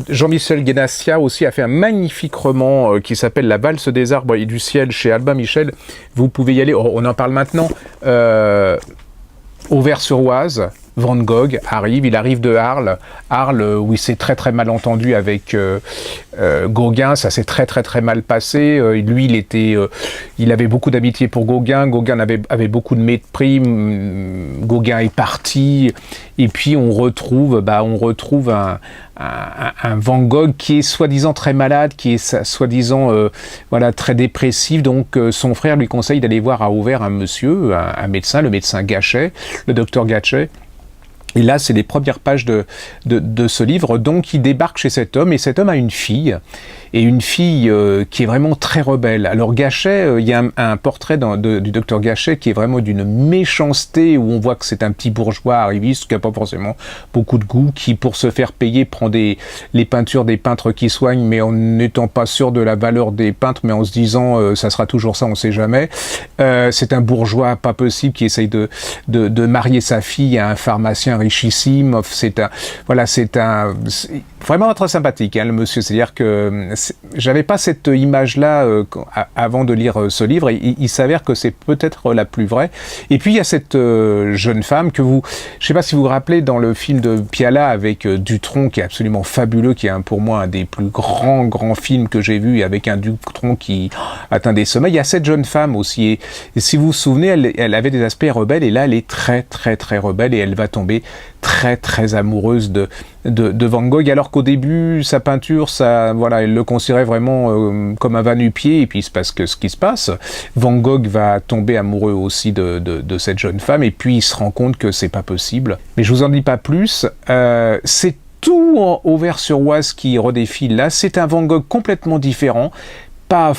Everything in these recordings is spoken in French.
Jean-Michel Guénassia aussi a fait un magnifique roman qui s'appelle La valse des arbres et du ciel chez Albin Michel. Vous pouvez y aller, on en parle maintenant. Auvers-sur-Oise, Van Gogh arrive, il arrive de Arles, où il s'est très très mal entendu avec Gauguin, ça s'est très très très mal passé. Lui, il avait beaucoup d'amitié pour Gauguin, Gauguin avait beaucoup de mépris, Gauguin est parti, et puis on retrouve un Van Gogh qui est soi-disant très malade, qui est soi-disant très dépressif. Donc son frère lui conseille d'aller voir à Auvers un monsieur, un médecin, le médecin Gachet, le docteur Gachet. Et là, c'est les premières pages de ce livre. Donc, il débarque chez cet homme, et cet homme a une fille, et une fille qui est vraiment très rebelle. Alors, Gachet, il y a un portrait du docteur Gachet qui est vraiment d'une méchanceté, où on voit que c'est un petit bourgeois arriviste qui n'a pas forcément beaucoup de goût, qui, pour se faire payer, prend les peintures des peintres qui soignent, mais en n'étant pas sûr de la valeur des peintres, mais en se disant ça sera toujours ça, on ne sait jamais. C'est un bourgeois pas possible qui essaye de marier sa fille à un pharmacien richissime. C'est vraiment très sympathique, hein, le monsieur. C'est-à-dire que j'avais pas cette image-là avant de lire ce livre, et il s'avère que c'est peut-être la plus vraie. Et puis il y a cette jeune femme je sais pas si vous vous rappelez, dans le film de Piala avec Dutronc, qui est absolument fabuleux, qui est pour moi un des plus grands films que j'ai vu, avec un Dutronc qui atteint des sommets. Il y a cette jeune femme aussi, et si vous vous souvenez, elle avait des aspects rebelles, et là elle est très très très rebelle, et elle va tomber très très amoureuse de Van Gogh, alors qu'au début sa peinture, elle le considérait vraiment comme un va-nu-pied, et puis il se passe ce qui se passe. Van Gogh va tomber amoureux aussi de cette jeune femme, et puis il se rend compte que c'est pas possible. Mais je vous en dis pas plus. C'est tout en Auvers-sur-Oise qui redéfile là. C'est un Van Gogh complètement différent, pas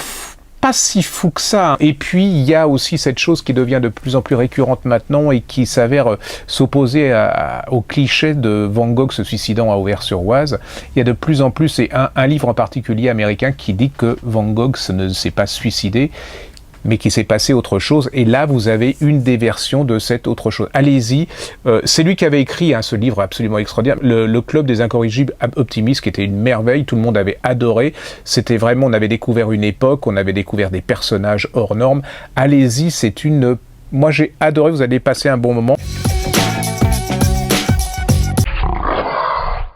si fou que ça. Et puis, il y a aussi cette chose qui devient de plus en plus récurrente maintenant, et qui s'avère s'opposer au cliché de Van Gogh se suicidant à Auvers-sur-Oise. Il y a de plus en plus, et un livre en particulier américain qui dit que Van Gogh ne s'est pas suicidé, mais qui s'est passé autre chose. Et là, vous avez une des versions de cette autre chose. Allez-y. C'est lui qui avait écrit ce livre absolument extraordinaire, le Club des incorrigibles optimistes, qui était une merveille. Tout le monde avait adoré. C'était vraiment, on avait découvert une époque, on avait découvert des personnages hors normes. Allez-y, moi j'ai adoré, vous allez passer un bon moment.